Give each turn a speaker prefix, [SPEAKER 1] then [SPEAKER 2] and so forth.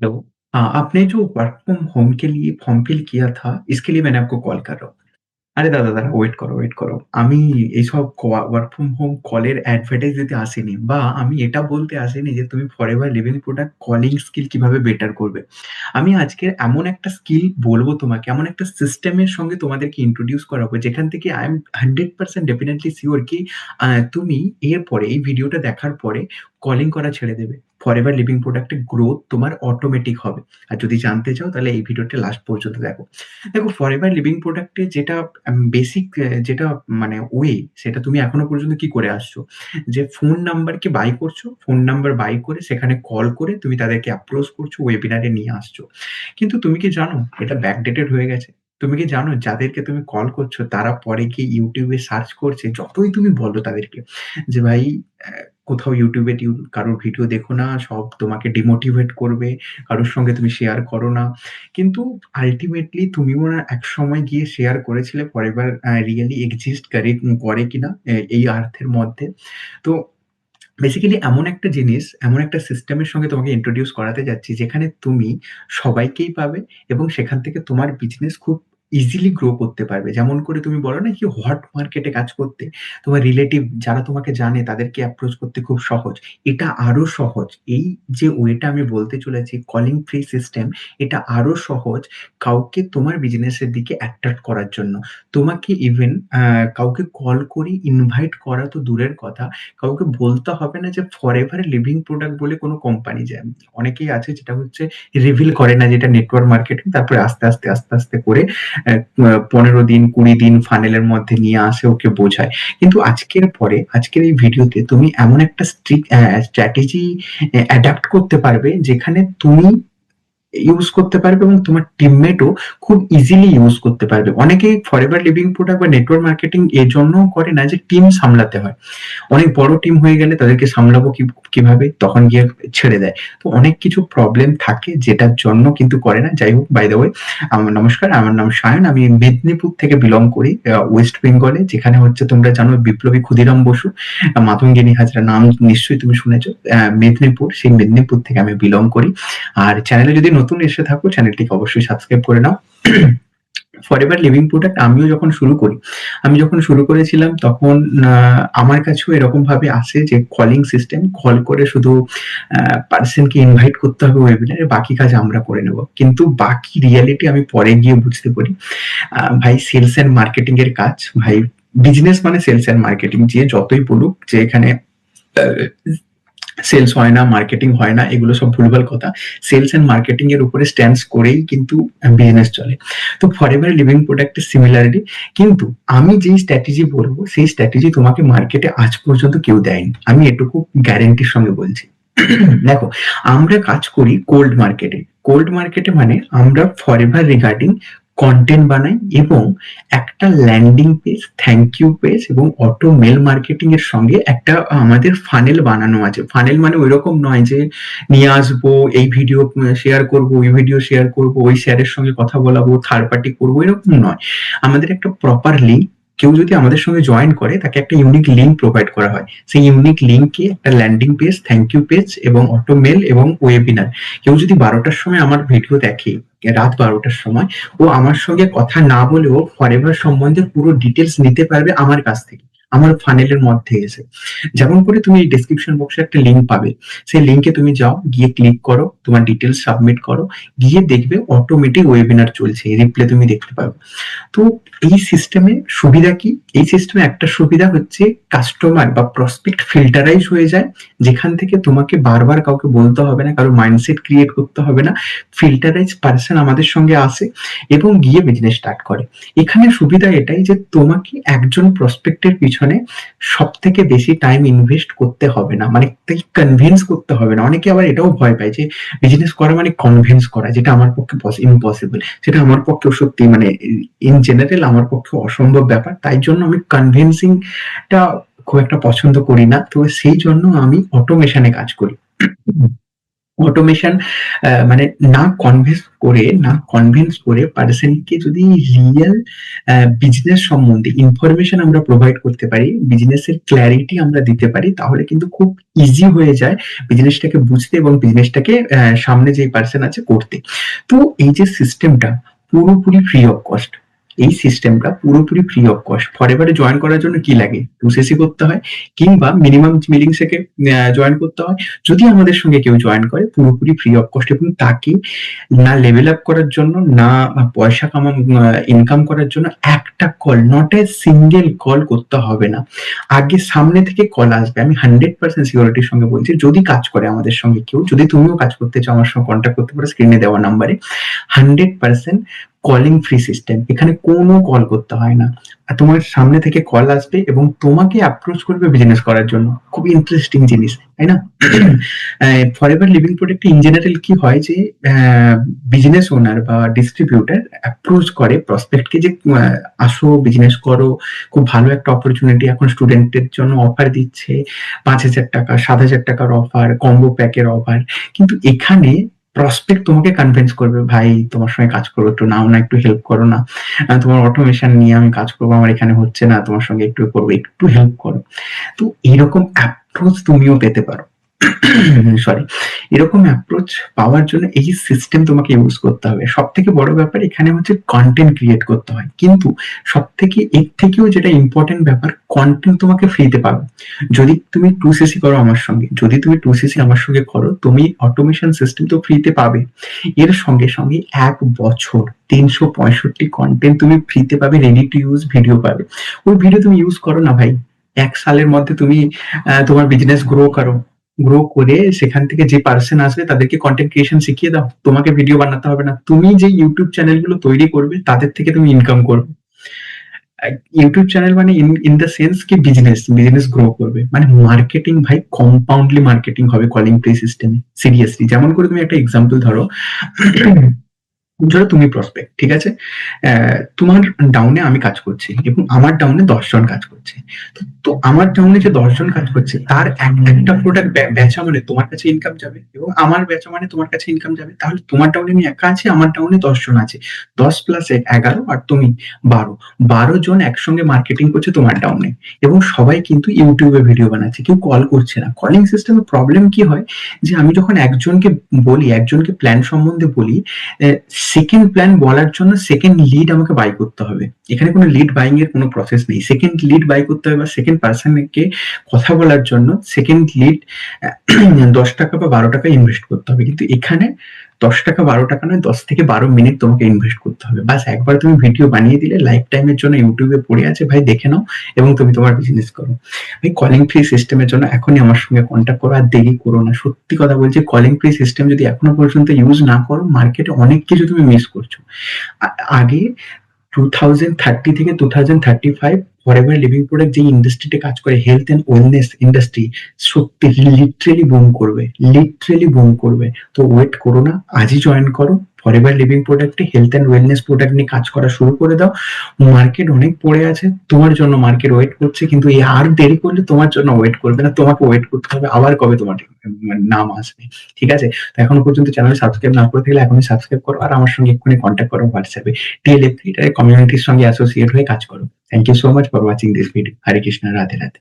[SPEAKER 1] Hello. आपने जो work from home के लिए फॉर्म फिल किया था, इसके लिए मैंने आपको कॉल कर रहा हूँ। আরে দাদা, দাঁড়াও, ওয়েট করো, ওয়েট করো। আমি এইসব ওয়ার্ক ফ্রম হোম কলের অ্যাডভার্টাইজ দিতে আসিনি, বা আমি এটা বলতে আসিনি যে তুমি forever living product calling skill কিভাবে বেটার করবে। আমি আজকে এমন একটা স্কিল বলবো তোমাকে, এমন একটা সিস্টেমের সঙ্গে তোমাদেরকে ইন্ট্রোডিউস করাবো, যেখান থেকে আই এম 100% ডেফিনিটলি সিওর কি তুমি এরপরে এই ভিডিওটা দেখার পরে কলিং করা ছেড়ে দেবে। ফরএভার লিভিং প্রোডাক্টের গ্রোথ তোমার অটোমেটিক হবে। আর যদি জানতে চাও তাহলে এই ভিডিওটা লাস্ট পর্যন্ত দেখো। দেখো, ফরএভার লিভিং প্রোডাক্টে যেটা বেসিক যেটা মানে সেটা তুমি এখনো পর্যন্ত কি করে আসছো? যে ফোন নাম্বারকে বাই করছো, ফোন নাম্বার বাই করে সেখানে কল করে তুমি তাদেরকে অ্যাপ্রোচ করছো, ওয়েবিনারে নিয়ে আসছো। কিন্তু তুমি কি জানো এটা ব্যাকডেটেড হয়ে গেছে? তুমি কি জানো যাদেরকে তুমি কল করছো তারা পরে গিয়ে YouTube এ সার্চ করছে, যতই তুমি বলো তাদেরকে যে ভাই কোথাও YouTube এ কারোর ভিডিও দেখো না, সব তোমাকে ডিমোটিভেট করবে, কারোর সঙ্গে তুমি শেয়ার করো না। কিন্তু আল্টিমেটলি তুমিও না একসময় গিয়ে শেয়ার করেছিলে ফরএভার রিয়েলি এক্সিস্ট করে কিনা এই আর্থের মধ্যে। তো বেসিক্যালি এমন একটা জিনিস, এমন একটা সিস্টেমের সঙ্গে তোমাকে ইন্ট্রোডিউস করাতে যাচ্ছি, যেখানে তুমি সবাইকেই পাবে এবং সেখান থেকে তোমার বিজনেস খুব ইজিলি গ্রো করতে পারবে। যেমন করে তুমি বলো না কি হট মার্কেটে কাজ করতে, তোমার রিলেটিভ যারা তোমাকে জানে তাদেরকে অ্যাপ্রোচ করতে খুব সহজ। এটা আরো সহজ। এই যে ওয়েটা আমি বলতে চলেছি কলিং ফ্রি সিস্টেম, এটা আরো সহজ কাউকে তোমার বিজনেসের দিকে অ্যাট্রাক্ট করার জন্য। তোমাকে ইভেন কাউকে কল করে ইনভাইট করা তো দূরের কথা, কাউকে বলতে হবে না যে ফরএভার লিভিং প্রোডাক্ট বলে কোনো কোম্পানি যায়। অনেকেই আছে যেটা হচ্ছে রিভিল করে না, যেটা নেটওয়ার্ক মার্কেটিং, তারপরে আস্তে আস্তে করে ১৫ দিন ২০ দিন ফানেলের মধ্যে নিয়ে আসে, ওকে বোঝায়। কিন্তু আজকের এই ভিডিওতে তুমি এমন একটা স্ট্র্যাটেজি অ্যাডাপ্ট করতে পারবে, যেখানে তুমি ইউজ করতে পারবে এবং তোমার টিমমেটও খুব ইজিলি ইউজ করতে পারবে। অনেকেই ফরএভার লিভিং প্রোডাক্ট বা নেটওয়ার্ক মার্কেটিং এজন্যও করে না যে টিম সামলাতে হয়। অনেক বড় টিম হয়ে গেলে তাদেরকে সামলাবো কিভাবে? তখন গিয়ে ছেড়ে দেয়। তো অনেক কিছু প্রবলেম থাকে যেটার জন্য কিন্তু করে না। যাই হোক, বাই দ্য ওয়ে, নমস্কার, আমার নাম সায়ন। আমি মেদিনীপুর থেকে বিলং করি, ওয়েস্ট বেঙ্গলে। যেখানে হচ্ছে তোমরা জানো বিপ্লবী ক্ষুদিরাম বসু, মাতঙ্গিনী হাজরা নাম নিশ্চয়ই তুমি শুনেছ। মেদিনীপুর, সেই মেদিনীপুর থেকে আমি বিলং করি। আর চ্যানেলে যদি নতুন এসে থাকো, চ্যানেলটিকে অবশ্যই সাবস্ক্রাইব করে নাও। ফরএভার লিভিং প্রোডাক্ট আমি যখন শুরু করেছিলাম তখন আমার কাছেও এরকম ভাবে আসে যে কলিং সিস্টেম, কল করে শুধু পার্সনকে ইনভাইট করতে হবে ওয়েবিনারে, বাকি কাজ আমরা করে নেব। কিন্তু বাকি রিয়ালিটি আমি পরে গিয়ে বুঝতে পারি ভাই সেলস এন্ড মার্কেটিং এর কাজ। ভাই বিজনেস মানে সেলস এন্ড মার্কেটিং, যে যতই বলুক যে এখানে সেলস হয় না, মার্কেটিং হয় না, এগুলো সব ভুলভাল কথা। সেলস এন্ড মার্কেটিং এর উপরে স্ট্যান্ডস করেই কিন্তু বিজনেস চলে। তো ফরএভার লিভিং প্রোডাক্টের সিমিলারিটি, কিন্তু আমি যেই স্ট্র্যাটেজি বলবো সেই স্ট্র্যাটেজি তোমাকে মার্কেটে আজ পর্যন্ত কেউ দেয়নি, আমি এটুকু গ্যারেন্টির সঙ্গে বলছি। দেখো, আমরা কাজ করি কোল্ড মার্কেটে। কোল্ড মার্কেটে মানে আমরা ফরএভার রিগার্ডিং কন্টেন্ট বানাই এবং একটা landing page, thank you page এবং অটো মেল মার্কেটিং এর সঙ্গে একটা আমাদের ফানেল বানানো আছে। ফানেল মানে ওইরকম নয় যে নিয়ে আসবো, এই ভিডিও শেয়ার করবো, ওই ভিডিও শেয়ার করবো, ওই শেয়ারের সঙ্গে কথা বলাবো, থার্ড পার্টি করবো, এরকম নয়। আমাদের একটা প্রপার লিঙ্ক, কেউ যদি আমাদের সঙ্গে জয়েন করে তাকে একটা ইউনিক লিঙ্ক প্রোভাইড করা হয়। সেই ইউনিক লিঙ্কে একটা landing page, thank you page এবং অটো মেল এবং ওয়েবিনার। কেউ যদি ১২টার সময় আমার ভিডিও দেখে, রাত ১২টার সময়, ও আমার সঙ্গে কথা না বলেও ফরএভার সম্বন্ধে পুরো ডিটেলস নিতে পারবে আমার কাছ থেকে, আমার ফানেলের মধ্যে এসে। যেমন করে তুমি এই ডেসক্রিপশন বক্সে একটা লিঙ্ক পাবে, সেই লিঙ্কে তুমি যাও, গিয়ে ক্লিক করো, তোমার ডিটেলস সাবমিট করো, গিয়ে দেখবে অটোমেটিক ওয়েবিনার চলছে, রিপ্লে তুমি দেখতে পাবে। তো এই সিস্টেমে সুবিধা কি? এই সিস্টেমে একটা সুবিধা হচ্ছে কাস্টমার বা প্রসপেক্ট ফিল্টারাইজ হয়ে যায়, যেখান থেকে তোমাকে বারবার কাউকে বলতে হবে না, কারো মাইন্ডসেট ক্রিয়েট করতে হবে না। ফিল্টারাইজ পার্সন আমাদের সঙ্গে আসে এবং গিয়ে বিজনেস স্টার্ট করে। এখানে সুবিধা এটাই যে তোমাকে একজন প্রসপেক্টের পিছনে সব থেকে বেশি টাইম ইনভেস্ট করতে হবে না, মানে তাকে কনভিন্স করতে হবে না। অনেকে আবার এটাও ভয় পায় যে বিজনেস করা মানে কনভিন্স করা, যেটা আমার পক্ষে ইম্পসিবল। সেটা আমার পক্ষেও সত্যি, মানে ইন জেনারেল আমার পক্ষে অসম্ভব ব্যাপার। তাই জন্য আমি কনভিন্সিংটা খুব একটা পছন্দ করি না। তো সেই জন্য আমি অটোমেশনে কাজ করি। অটোমেশন মানে না কনভিন্স করে পার্সনকে যদি রিয়েল বিজনেস সম্বন্ধে ইনফরমেশন আমরা প্রোভাইড করতে পারি, বিজনেসের ক্ল্যারিটি আমরা দিতে পারি, তাহলে কিন্তু খুব ইজি হয়ে যায় বিজনেসটাকে বুঝতে এবং বিজনেসটাকে সামনে যে পার্সন আছে করতে। তো এই যে সিস্টেমটা পুরোপুরি ফ্রি অফ কস্ট, এই সিস্টেমটা পুরোপুরি ফ্রি অফ কস্ট। ফরএভারে জয়েন করার জন্য কি লাগে? 2cc করতে হয় কিংবা মিনিমাম মিলিং থেকে জয়েন করতে হয়। যদি আমাদের সঙ্গে কেউ জয়েন করে পুরোপুরি ফ্রি অফ কস্ট, এবং তাকে না লেভেল আপ করার জন্য, না পয়সা ইনকাম করার জন্য একটা call, not a single call করতে হবে না। আগে সামনে থেকে কল আসবে, আমি 100% সিকিউরিটির সঙ্গে বলছি। যদি কাজ করে আমাদের সঙ্গে কেউ, যদি তুমিও কাজ করতে চাও আমার সঙ্গে কন্ট্যাক্ট করতে পারো স্ক্রিনে দেওয়া নাম্বারে। 100% কলিং ফ্রি সিস্টেম, এখানে কোনো কল করতে হয় না। আর তোমার সামনে থেকে কল আসবে এবং তোমাকে অ্যাপ্রোচ করবে বিজনেস করার জন্য। খুব ইন্টারেস্টিং জিনিস, তাই না? Forever living product in general কি হয় যে বিজনেস ওনার বা ডিস্ট্রিবিউটার অ্যাপ্রোচ করে প্রসপেক্টকে যে আসো বিজনেস করো, খুব ভালো একটা অপরচুনিটি এখন স্টুডেন্টের জন্য অফার দিচ্ছে, 5,000 টাকা 7,000 টাকার অফার, কম্বো প্যাকের অফার। কিন্তু এখানে প্রসপেক্ট তোমাকে কনভিন্স করবে, ভাই তোমার সঙ্গে কাজ করবো, একটু নাও না, একটু হেল্প করো না, তোমার অটোমেশন নিয়ে আমি কাজ করবো, আমার এখানে হচ্ছে না, তোমার সঙ্গে একটু করবো, একটু হেল্প করো। তো এরকম অ্যাপ্রোচ তুমিও পেতে পারো। সরি, এরকম অ্যাপ্রোচ পাওয়ার জন্য এই সিস্টেম তোমাকে ইউজ করতে হবে। সব থেকে বড় ব্যাপার এখানে হচ্ছে কন্টেন্ট ক্রিয়েট করতে হয়, কিন্তু সব থেকে এর থেকেও যেটা ইম্পর্টেন্ট ব্যাপার, কন্টেন্ট তোমাকে ফ্রিতে পাবে। যদি তুমি 2cc করো আমার সঙ্গে, যদি তুমি 2cc আমার সঙ্গে করো, তুমি অটোমেশন সিস্টেম তো ফ্রিতে পাবে। এর সঙ্গে সঙ্গে 1 বছর 365 কন্টেন্ট তুমি ফ্রিতে পাবে, রেডি টু ইউজ ভিডিও পাবে। ওই ভিডিও তুমি ইউজ করো না ভাই, 1 সালের মধ্যে তুমি তোমার বিজনেস গ্রো করে সেখান থেকে যে পার্সন আসবে তাদেরকে কন্টেন্ট ক্রিয়েশন শিখিয়ে দাও, তোমাকে ভিডিও বানাতে হবে না। তুমি যে ইউটিউব চ্যানেলগুলো তৈরি করবে তাদের থেকে তুমি ইনকাম করবে। ইউটিউব চ্যানেল মানে ইন দ্য সেন্স কি বিজনেস গ্রো করবে, মানে মার্কেটিং ভাই, কম্পাউন্ডলি মার্কেটিং হবে কলিং প্লে সিস্টেমে। সিরিয়াসলি, যেমন করে তুমি একটা এক্সাম্পল ধরো, ধরো তুমি প্রসপেক্ট, ঠিক আছে? তোমার ডাউনে আমি কাজ করছি এবং আমার ডাউনে 10 জন কাজ করছে। তো আমার ডাউনে যে 10 জন কাজ করছে তার একটা প্রোডাক্ট বেচা মানে তোমার কাছে ইনকাম যাবে, এবং আমার বেচা মানে তোমার কাছে ইনকাম যাবে। তাহলে তোমার ডাউনে আমি একা আছি, আমার ডাউনে 10 জন আছে। 10 + 1 = 11, আর তুমি 12। 12 জন একসঙ্গে মার্কেটিং করছে তোমার ডাউনে, এবং সবাই কিন্তু ইউটিউবে ভিডিও বানাচ্ছে, কেউ কল করছে না। কলিং সিস্টেমের প্রবলেম কি হয় যে আমি যখন একজনকে প্ল্যান সম্বন্ধে বলি, সেকেন্ড প্ল্যান বলার জন্য সেকেন্ড লিড আমাকে বাই করতে হবে। এখানে কোনো লিড বাইং এর কোনো প্রসেস নেই। সেকেন্ড লিড বাই করতে হবে বা সেকেন্ড পার্সনকে কথা বলার জন্য সেকেন্ড লিড 10 টাকা বা 12 টাকা ইনভেস্ট করতে হবে। কিন্তু এখানে 10 টাকা 12 টাকা নয়, 10 থেকে 12 মিনিট তোমাকে ইনভেস্ট করতে হবে। বাস একবার তুমি ভিডিও বানিয়ে দিলে, লাইফ টাইমের জন্য ইউটিউবে পড়ে আছে ভাই, দেখে নাও এবং তুমি তোমার বিজনেস করো। ভাই কলিং ফ্রি সিস্টেমের জন্য এখনই আমার সঙ্গে কন্ট্যাক্ট করো, আর দেরি করো না। সত্যি কথা বলছি, কলিং ফ্রি সিস্টেম যদি এখনো পর্যন্ত ইউজ না করো, মার্কেটে অনেক কিছু তুমি মিস করছো। আগে 2030 থেকে 2035 ফরএভার লিভিং প্রোডাক্ট যে ইন্ডাস্ট্রিতে কাজ করে, হেলথ এন্ড ওয়েলনেস ইন্ডাস্ট্রি, সত্যি লিটারেলি বুম করবে। তো ওয়েট করো না, আজই জয়েন করো ফরএভার লিভিং প্রোডাক্টে। হেলথ এন্ড ওয়েলনেস প্রোডাক্ট নিয়ে কাজ করা শুরু করে দাও। মার্কেট অনেক পড়ে আছে, তোমার জন্য মার্কেট ওয়েট করছে, কিন্তু এই আর দেরি করলে তোমার জন্য ওয়েট করবে না, তোমাকে ওয়েট করতে হবে আবার কবে তোমার নাম আসবে। ঠিক আছে? তো এখনো পর্যন্ত চ্যানেল সাবস্ক্রাইব না করে থাকলে এখনই সাবস্ক্রাইব করো, আর আমার সঙ্গে এক্ষুনি কন্ট্যাক্ট করো হোয়াটসঅ্যাপে। টিএলএফ ক্রিয়েটর কমিউনিটির সঙ্গে অ্যাসোসিয়েট হয়ে কাজ করো। Thank you so much for watching this video. Hare Krishna, Radhe Radhe.